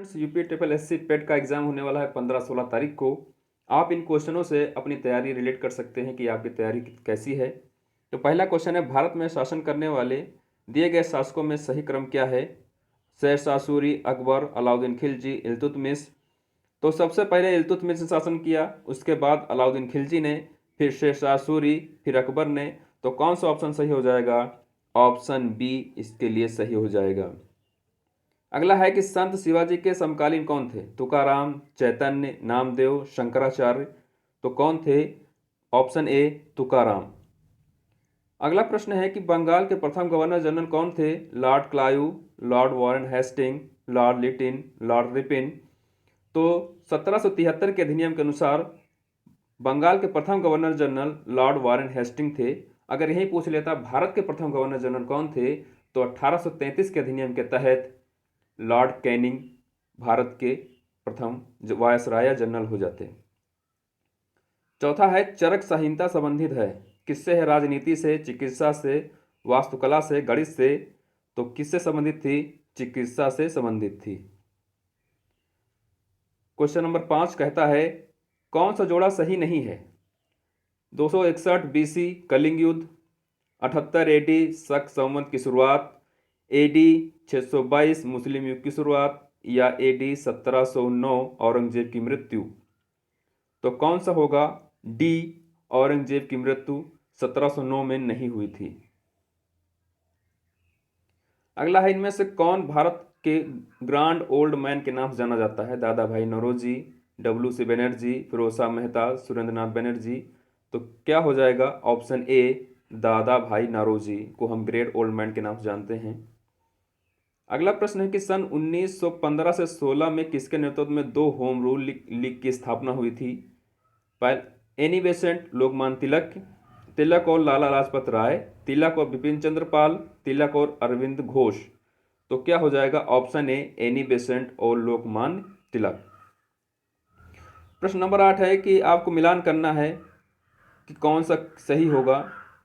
Friends, UP triple SC पेट का exam होने वाला है 15-16 तारीख को। आप इन क्वेश्चनों से अपनी तैयारी रिलेट कर सकते हैं कि आपकी तैयारी कैसी है। तो पहला क्वेश्चन है, भारत में शासन करने वाले दिए गए शासकों में सही क्रम क्या है? शेरशाह सूरी, अकबर, अलाउद्दीन खिलजी, इल्तुतमिश। तो सबसे पहले इल्तुतमिश ने शासन किया, उसके बाद अलाउद्दीन खिलजी ने, फिर शेरशाह सूरी, फिर अकबर ने। तो कौन सा ऑप्शन सही हो जाएगा? ऑप्शन बी इसके लिए सही हो जाएगा। अगला है कि संत शिवाजी के समकालीन कौन थे? तुकाराम, चैतन्य, नामदेव, शंकराचार्य। तो कौन थे? Option A Tukaram. अगला प्रश्न है कि बंगाल के प्रथम गवर्नर जनरल कौन थे? Lord Clive, Lord Warren Hastings, Lord Lytton, Lord Ripon. तो 1773 के अधिनियम के अनुसार बंगाल के प्रथम governor general Lord Warren Hastings थे। अगर यही पूछ लेता भारत के प्रथम गवर्नर जनरल कौन थे, तो 1833 के अधिनियम के तहत लॉर्ड कैनिंग भारत के प्रथम वायसराय जनरल हो जाते। चौथा है, चरक संहिता संबंधित है, किससे है? राजनीति से, चिकित्सा से, वास्तुकला से, गणित से। तो किससे संबंधित थी? चिकित्सा से संबंधित थी। क्वेश्चन नंबर 5 कहता है, कौन सा जोड़ा सही नहीं है? 261 बीसी कलिंग युद्ध, 78 एडी शक संवत की शुरुआत, एडी 622 मुस्लिम युग की शुरुआत, या एडी 1709 औरंगजेब की मृत्यु। तो कौन सा होगा? डी, औरंगजेब की मृत्यु 1709 में नहीं हुई थी। अगला है, इनमें से कौन भारत के ग्रांड ओल्ड मैन के नाम से जाना जाता है? दादा भाई नौरोजी, डब्ल्यू.सी. बनर्जी, फिरोज शाह मेहता, सुरेंद्र नाथ बनर्जी। तो क्या हो जाएगा? ऑप्शन ए दादा भाई नौरोजी को हम ग्रेट ओल्ड मैन के नाम से जानते हैं। अगला प्रश्न है कि सन 1915 से 16 में किसके नेतृत्व में दो होम रूल लीग की स्थापना हुई थी? एनी बेसेंट, लोकमान्य तिलक, तिलक और लाला लाजपत राय, तिलक और बिपिन चंद्र पाल, तिलक और अरविंद घोष। तो क्या हो जाएगा? ऑप्शन ए एनी बेसेंट और लोकमान्य तिलक। प्रश्न नंबर 8 है कि आपको मिलान करना है कि कौन सा सही होगा।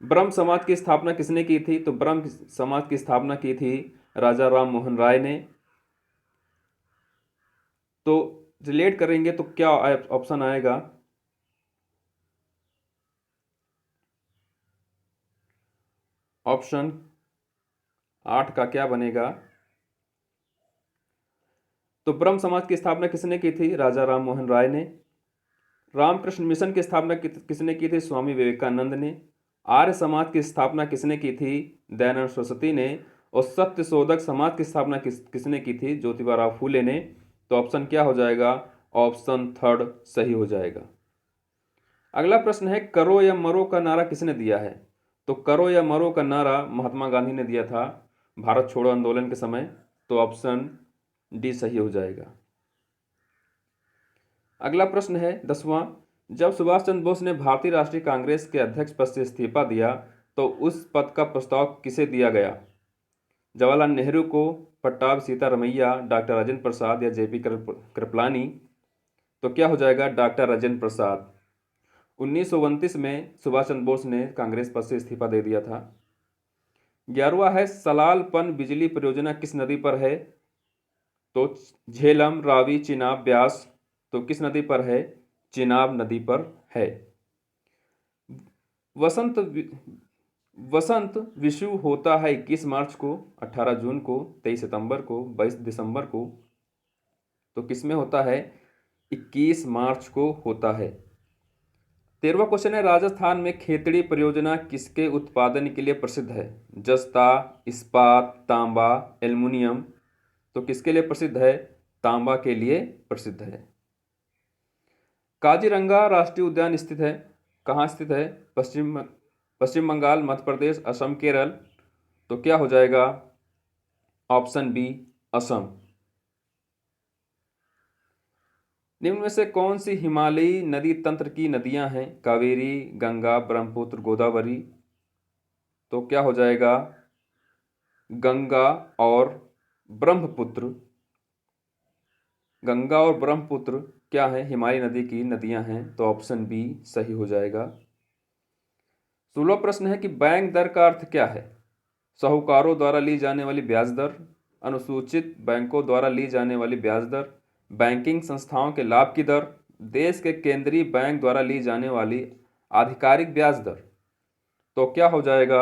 ब्रह्म समाज की स्थापना किसने की थी? तो ब्रह्म समाज की स्थापना की थी राजा राम मोहन राय ने। तो रिलेट करेंगे तो क्या ऑप्शन आएगा? ऑप्शन 8 का क्या बनेगा? तो ब्रह्म समाज की स्थापना किसने की थी? राजा राम मोहन राय ने। रामकृष्ण मिशन की स्थापना किसने की थी? स्वामी विवेकानंद ने। आर्य समाज की स्थापना किसने की थी? दयानंद सरस्वती ने। और सत्य शोधक समाज की स्थापना किसने की थी? ज्योतिबा फूले ने। तो ऑप्शन क्या हो जाएगा? ऑप्शन थर्ड सही हो जाएगा। अगला प्रश्न है, करो या मरो का नारा किसने दिया है? तो करो या मरो का नारा महात्मा गांधी ने दिया था भारत छोड़ो आंदोलन के समय। तो ऑप्शन डी सही हो जाएगा। अगला प्रश्न है 10वां, जब सुभाष चंद्र बोस ने भारतीय राष्ट्रीय कांग्रेस के अध्यक्ष पद से इस्तीफा दिया तो उस पद का प्रस्ताव किसे दिया गया? जवाहरलाल नेहरू को, पट्टाभी सीतारमैया, डॉक्टर राजेंद्र प्रसाद, या जेपी कृपलानी। तो क्या हो जाएगा? डॉक्टर राजेंद्र प्रसाद। 1929 में सुभाष चंद्र बोस ने कांग्रेस पद से इस्तीफा दे दिया था। 11वां है, सलाल-पन बिजली परियोजना किस नदी पर है? तो झेलम, रावी, चिनाब, ब्यास। तो किस नदी पर है? चिनाब नदी पर है। वसंत विषु होता है 21 मार्च को, 18 जून को, 23 सितंबर को, 22 दिसंबर को। तो किस में होता है? 21 मार्च को होता है। 13वां क्वेश्चन है, राजस्थान में खेतड़ी परियोजना किसके उत्पादन के लिए प्रसिद्ध है? जस्ता, इस्पात, तांबा, एल्युमिनियम। तो किसके लिए प्रसिद्ध है? तांबा के लिए प्रसिद्ध है। काजीरंगा राष्ट्रीय उद्यान स्थित है, कहाँ स्थित है? पश्चिम बंगाल, मध्य प्रदेश, असम, केरल। तो क्या हो जाएगा? Option B Assam. निम्न में से कौन सी हिमालयी नदी तंत्र की नदियां हैं? कावेरी, गंगा, ब्रह्मपुत्र, गोदावरी। तो क्या हो जाएगा? गंगा और ब्रह्मपुत्र। गंगा और ब्रह्मपुत्र क्या है? हिमालय नदी की नदियां हैं। तो ऑप्शन बी सही हो जाएगा। 16वां प्रश्न है कि बैंक दर का अर्थ क्या है? साहूकारों द्वारा ली जाने वाली ब्याज दर, अनुसूचित बैंकों द्वारा ली जाने वाली ब्याज दर, बैंकिंग संस्थाओं के लाभ की दर, देश के केंद्रीय बैंक द्वारा ली जाने वाली आधिकारिक ब्याज दर। तो क्या हो जाएगा?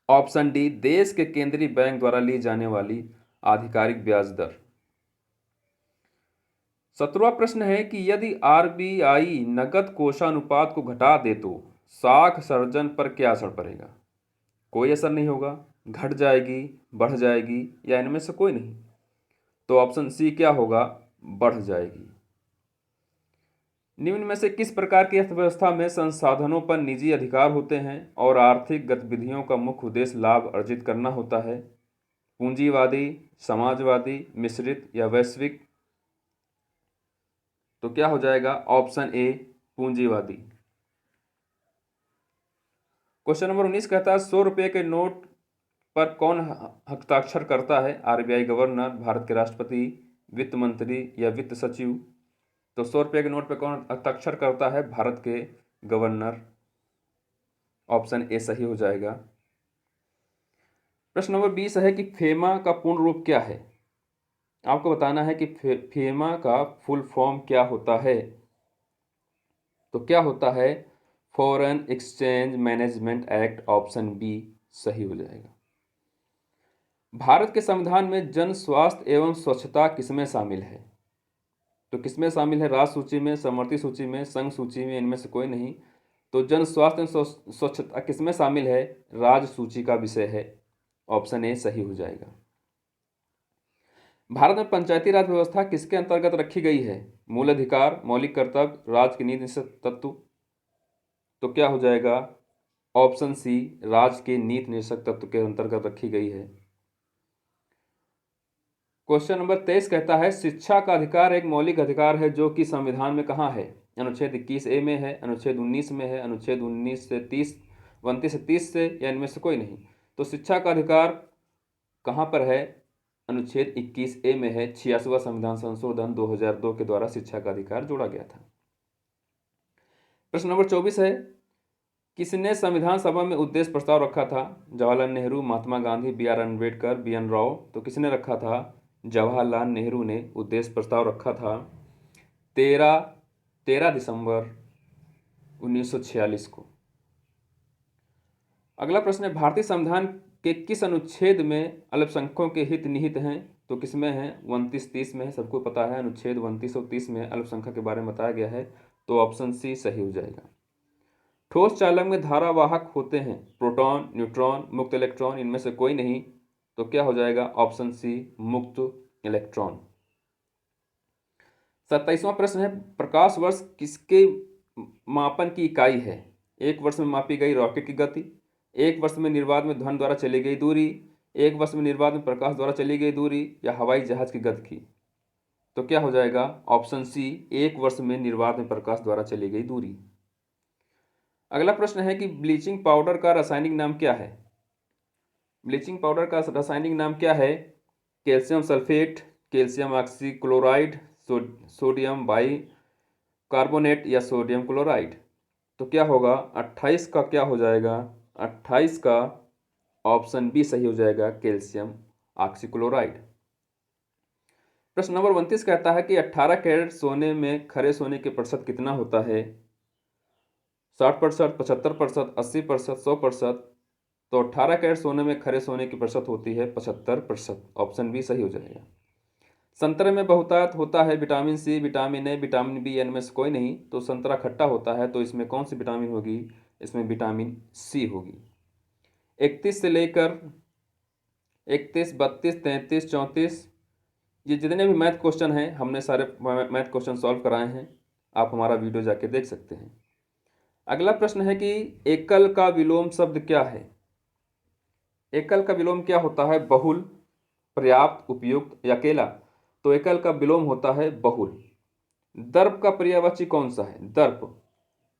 ऑप्शन डी, देश के केंद्रीय बैंक द्वारा ली जाने वाली आधिकारिक ब्याज दर। 17वां प्रश्न है कि यदि आरबीआई नकद कोषानुपात को घटा दे तो साख सर्जन पर क्या असर पड़ेगा? कोई असर नहीं होगा, घट जाएगी, बढ़ जाएगी, या इनमें से कोई नहीं। तो ऑप्शन सी क्या होगा? बढ़ जाएगी। निम्न में से किस प्रकार की अर्थव्यवस्था में संसाधनों पर निजी अधिकार होते हैं और आर्थिक गतिविधियों का मुख्य उद्देश्य लाभ अर्जित करना होता है? पूंजीवादी, समाजवादी, मिश्रित या वैश्विक? तो क्या हो जाएगा? ऑप्शन ए, पूंजीवादी। क्वेश्चन नंबर 19 कहता है 100 रुपये के नोट पर कौन हस्ताक्षर करता है? आरबीआई गवर्नर, भारत के राष्ट्रपति, वित्त मंत्री या वित्त सचिव? तो 100 रुपये के नोट पर कौन हस्ताक्षर करता है? भारत के गवर्नर। ऑप्शन ए सही हो जाएगा। प्रश्न नंबर 20 है कि फेमा का पूर्ण रूप क्या है? आपको बताना है कि फेमा का फुल फॉर्म क्या होता है। तो क्या होता है? Foreign exchange management act. Option B सही हो जाएगा। भारत के संविधान में जन स्वास्थ्य एवं स्वच्छता किसमें शामिल है? तो किसमें शामिल है? राज्य सूची में, समवर्ती सूची में, संघ सूची में, इनमें से कोई नहीं। तो जन स्वास्थ्य एवं स्वच्छता किसमें शामिल है? राज्य सूची का विषय है। ऑप्शन ए सही हो जाएगा। भारत में पंचायती राज व्यवस्था किसके अंतर्गत रखी गई है? मूल अधिकार, मौलिक कर्तव्य, राज्य के नीति निषेध तत्व? तो क्या हो जाएगा? ऑप्शन सी, राज्य के नीति निषेध तत्व के अंतर्गत रखी गई है। क्वेश्चन नंबर 23 कहता है शिक्षा का अधिकार एक मौलिक अधिकार है जो कि संविधान में कहाँ है? अनुच्छेद 21A में है, अनुच्छेद 19 में है, अनुच्छेद 29 से 30 से, या इनमें से कोई नहीं। तो शिक्षा का अधिकार कहाँ पर है? अनुच्छेद 21A में है। 86वां संविधान संशोधन 2002 के द्वारा शिक्षा का अधिकार जोड़ा गया था। प्रश्न नंबर 24 है किसने संविधान सभा में उद्देश्य प्रस्ताव रखा था? जवाहरलाल नेहरू, महात्मा गांधी, बी.आर. अम्बेडकर, बी.एन. राव? तो किसने रखा था? जवाहरलाल नेहरू ने उद्देश्य प्रस्ताव रखा था 13 दिसंबर 1946 को। अगला प्रश्न है भारतीय संविधान के किस अनुच्छेद में अल्पसंख्यकों के हित निहित हैं? तो किसमें है? 29-30 में है, सबको पता है। अनुच्छेद 29 और 30 में अल्पसंख्यक के बारे में बताया गया है। तो ऑप्शन सी सही हो जाएगा। ठोस चालक में धारावाहक होते हैं प्रोटॉन, न्यूट्रॉन, मुक्त इलेक्ट्रॉन, इनमें से कोई नहीं। तो क्या हो जाएगा? ऑप्शन सी मुक्त इलेक्ट्रॉन। 27वां प्रश्न है प्रकाश वर्ष किसके मापन की इकाई है? एक वर्ष में मापी गई रॉकेट की गति, एक वर्ष में निर्वात में ध्वनि द्वारा चली गई दूरी, एक वर्ष में निर्वात में प्रकाश द्वारा चली गई दूरी, या हवाई जहाज की गति की? तो क्या हो जाएगा? ऑप्शन सी, एक वर्ष में निर्वात में प्रकाश द्वारा चली गई दूरी। अगला प्रश्न है कि ब्लीचिंग पाउडर का रासायनिक नाम क्या है? ब्लीचिंग पाउडर का रासायनिक नाम क्या है? Calcium sulphate, calcium oxychloride, sodium by carbonate या सोडियम क्लोराइड? तो क्या होगा? 28 का क्या हो जाएगा? 28 का ऑप्शन बी सही हो जाएगा, कैल्शियम ऑक्सीक्लोराइड। प्रश्न नंबर 29 कहता है कि 18 कैरेट सोने में खरे सोने के प्रतिशत कितना होता है? 60%, 75%, 80%, 100%? तो 18 कैरेट सोने में खरे सोने की प्रतिशत होती है 75%। ऑप्शन बी सही हो जाएगा। संतरे में बहुतायत होता है vitamin C, vitamin A, vitamin B, इनमें से कोई नहीं। तो संतरा खट्टा होता है, तो इसमें कौन सी विटामिन होगी? इसमें विटामिन सी होगी। 31 से लेकर 31, 32, 33, 34, ये जितने भी मैथ क्वेश्चन हैं हमने सारे मैथ क्वेश्चन सॉल्व कराए हैं। आप हमारा वीडियो जाके देख सकते हैं। अगला प्रश्न है कि एकल का विलोम शब्द क्या है? एकल का विलोम क्या होता है? बहुल, पर्याप्त, उपयुक्त या अकेला? तो एकल का विलोम होता है बहुल। दर्प का पर्यायवाची कौन सा है? दर्प।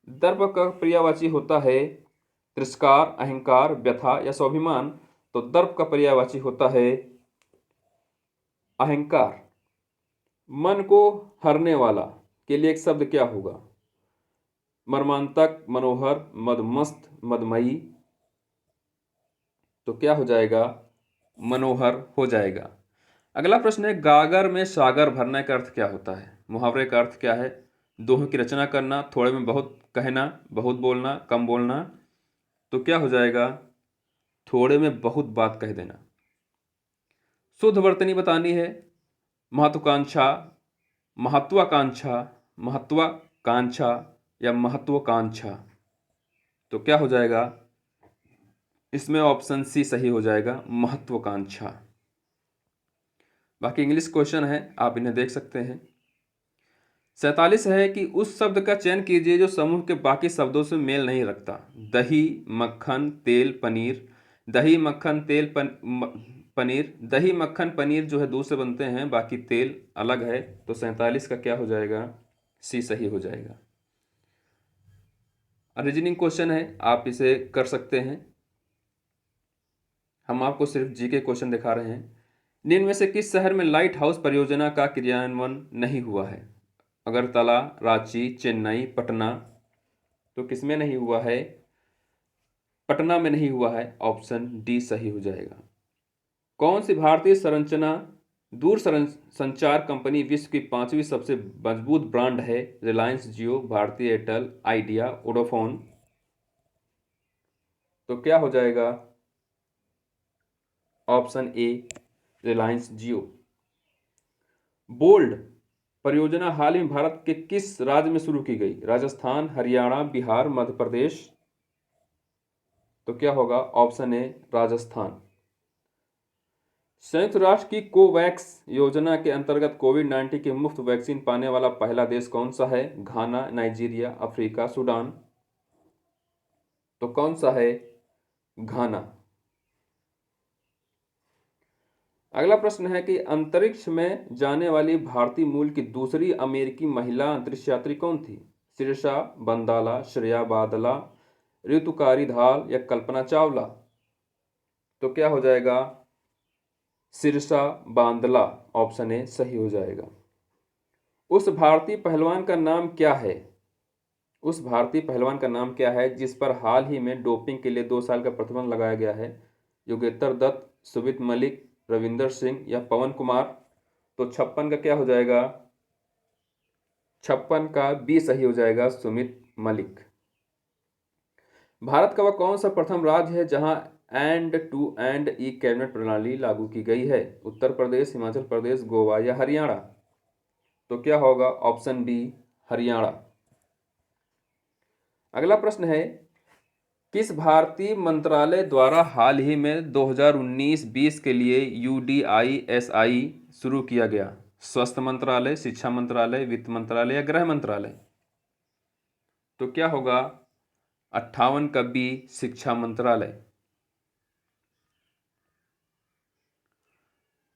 दर्प का पर्यायवाची होता है तिरस्कार, अहंकार, व्यथा या स्वाभिमान? तो दर्प का पर्यायवाची होता है अहंकार। मन को हरने वाला के लिए एक शब्द क्या होगा? मर्मांतक, मनोहर, मदमस्त, मदमयी? तो क्या हो जाएगा? मनोहर हो जाएगा। अगला प्रश्न है, गागर में सागर भरने का अर्थ क्या होता है? मुहावरे का अर्थ क्या है? दोहों की रचना करना, थोड़े में बहुत कहना, बहुत बोलना, कम बोलना। तो क्या हो जाएगा? थोड़े में बहुत बात कह देना। शुद्ध वर्तनी बतानी है, महत्वाकांक्षा, महत्वाकांक्षा, महत्वाकांक्षा या महत्वाकांक्षा। तो क्या हो जाएगा? इसमें ऑप्शन सी सही हो जाएगा, महत्वाकांक्षा। बाकी इंग्लिश क्वेश्चन है, आप इन्हें देख सकते हैं। 47 है कि उस शब्द का चयन कीजिए जो समूह के बाकी शब्दों से मेल नहीं रखता। दही, मक्खन, तेल, पनीर। दही, मक्खन, तेल, पनीर। दही, मक्खन, पनीर जो है दूध से बनते हैं, बाकी तेल अलग है। तो 47 का क्या हो जाएगा? सी सही हो जाएगा। रीजनिंग क्वेश्चन है, आप इसे कर सकते हैं। हम आपको सिर्फ जीके क्वेश्चन दिखा रहे हैं। निम्न में से किस शहर में लाइट हाउस परियोजना का क्रियान्वयन नहीं हुआ है? अगरतला, रांची, चेन्नई, पटना। तो किसमें नहीं हुआ है? पटना में नहीं हुआ है। ऑप्शन डी सही हो जाएगा। कौन सी भारतीय दूर संचार कंपनी विश्व की 5वीं सबसे मजबूत ब्रांड है? Reliance Jio, Bharti Airtel, Idea, Vodafone. तो क्या हो जाएगा? Option A Reliance Jio. Bold परियोजना हाल ही में भारत के किस राज्य में शुरू की गई? राजस्थान, हरियाणा, बिहार, मध्य प्रदेश। तो क्या होगा? Option A Rajasthan. संयुक्त राष्ट्र की कोवैक्स योजना के अंतर्गत कोविड-19 की मुफ्त वैक्सीन पाने वाला पहला देश कौन सा है? घाना, नाइजीरिया, अफ्रीका, सूडान। तो कौन सा है? घाना। अगला प्रश्न है कि अंतरिक्ष में जाने वाली भारतीय मूल की दूसरी अमेरिकी महिला अंतरिक्ष यात्री कौन थी? सिरसा बंदाला, श्रेया बादला, ऋतुकारी धाल या कल्पना चावला। तो क्या हो जाएगा? सिरसा बांदला। ऑप्शन ए सही हो जाएगा। उस भारतीय पहलवान का नाम क्या है? उस भारतीय पहलवान का नाम क्या है जिस पर हाल ही में डोपिंग के लिए 2 साल का प्रतिबंध लगाया गया है? योगेंद्र दत्त, सुमित मलिक, रविंदर सिंह या पवन कुमार। तो 56 का क्या हो जाएगा? 56 का बी सही हो जाएगा, सुमित मलिक। भारत का वह कौन सा प्रथम राज्य है जहां end to end e cabinet प्रणाली लागू की गई है? उत्तर प्रदेश, हिमाचल प्रदेश, गोवा या हरियाणा। तो क्या होगा? Option B Haryana. अगला प्रश्न है, किस भारतीय मंत्रालय द्वारा हाल ही में 2019-20 के लिए UDISI शुरू किया गया? स्वास्थ्य मंत्रालय, शिक्षा मंत्रालय, वित्त मंत्रालय या गृह मंत्रालय। तो क्या होगा? 58 का बी शिक्षा मंत्रालय।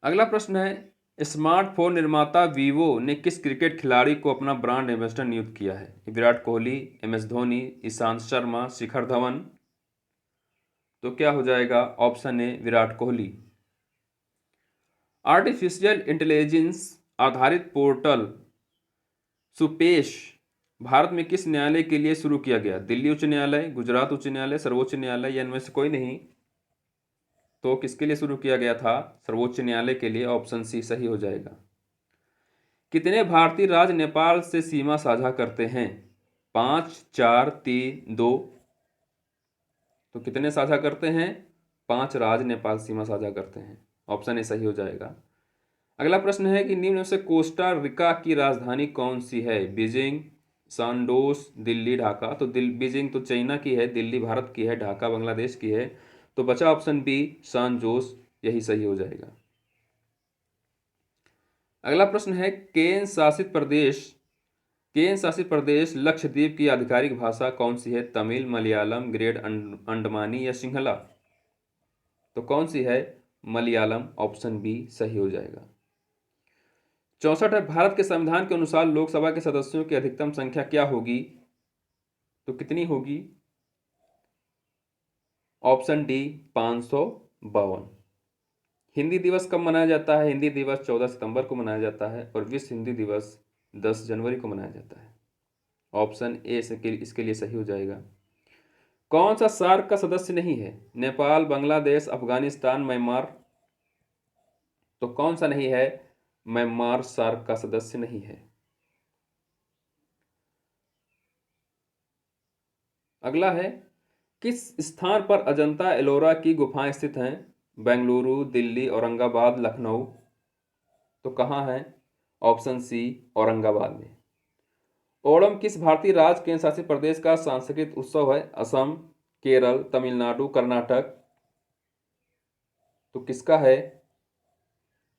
अगला प्रश्न है, स्मार्टफोन निर्माता वीवो ने किस क्रिकेट खिलाड़ी को अपना ब्रांड एम्बेसडर नियुक्त किया है? विराट कोहली, MS धोनी, ईशांत शर्मा, शिखर धवन। तो क्या हो जाएगा? ऑप्शन ए विराट कोहली। आर्टिफिशियल इंटेलिजेंस आधारित पोर्टल सुपेश भारत में किस न्यायालय के लिए शुरू किया गया? दिल्ली उच्च न्यायालय, गुजरात उच्च न्यायालय, सर्वोच्च न्यायालय या इनमें से कोई नहीं। तो किसके लिए शुरू किया गया था? सर्वोच्च न्यायालय के लिए। ऑप्शन सी सही हो जाएगा। कितने भारतीय राज्य नेपाल से सीमा साझा करते हैं? 5, 4, 3, 2। तो कितने साझा करते हैं? 5 राज्य नेपाल सीमा साझा करते हैं। ऑप्शन ए सही हो जाएगा। अगला प्रश्न है कि निम्न में से कोस्टा रिका की राजधानी कौन सी है? बीजिंग, सांडोस, दिल्ली, ढाका। तो बीजिंग तो चाइना की है, दिल्ली भारत की है, ढाका बांग्लादेश की है। तो बचा ऑप्शन बी सान जोस, यही सही हो जाएगा। अगला प्रश्न है, केन शासित प्रदेश लक्षद्वीप की आधिकारिक भाषा कौन सी है? तमिल, मलयालम, ग्रेट अंडमानी या सिंहला। तो कौन सी है? मलयालम। ऑप्शन बी सही हो जाएगा। 64 है, भारत के संविधान के अनुसार लोकसभा के सदस्यों की अधिकतम संख्या क्या होगी? तो कितनी होगी? Option D 552। हिंदी दिवस कब मनाया जाता है? हिंदी दिवस 14 सितंबर को मनाया जाता है और विश्व हिंदी दिवस 10 जनवरी को मनाया जाता है। ऑप्शन ए इसके लिए सही हो जाएगा। कौन सा सार्क का सदस्य नहीं है? नेपाल, बांग्लादेश, अफगानिस्तान, म्यांमार। तो कौन सा नहीं है? म्यांमार सार्क का सदस्य नहीं है। अगला है, किस स्थान पर अजंता एलोरा की गुफाएं स्थित हैं? बेंगलुरु, दिल्ली, औरंगाबाद, लखनऊ। तो कहाँ है? ऑप्शन सी, औरंगाबाद में। ओणम किस भारतीय राज्य केंद्र शासित प्रदेश का सांस्कृतिक उत्सव है? असम, केरल, तमिलनाडु, कर्नाटक। तो किसका है?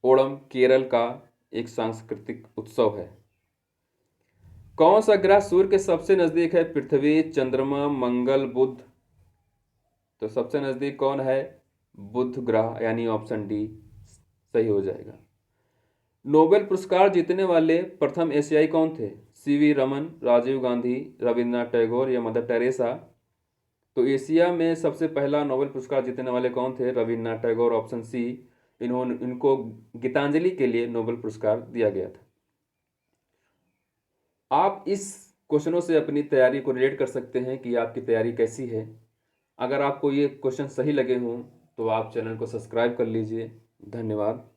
ओणम केरल का एक सांस्कृतिक उत्सव है। कौन सा ग्रह सूर्य के सबसे नजदीक है? पृथ्वी, चंद्रमा, मंगल, बुध। तो सबसे नजदीक कौन है? बुध ग्रह, यानी ऑप्शन डी सही हो जाएगा। नोबेल पुरस्कार जीतने वाले प्रथम एशियाई कौन थे? सीवी रमन, राजीव गांधी, रविन्द्रनाथ टैगोर या मदर टेरेसा। तो एशिया में सबसे पहला नोबेल पुरस्कार जीतने वाले कौन थे? Rabindranath Tagore, option C. इनको गीतांजलि के लिए नोबेल पुरस्कार दिया गया था। आप इस क्वेश्चनों से अपनी तैयारी को रिलेट कर सकते हैं कि आपकी तैयारी कैसी है। अगर आपको ये क्वेश्चन सही लगे हों तो आप चैनल को सब्सक्राइब कर लीजिए। धन्यवाद।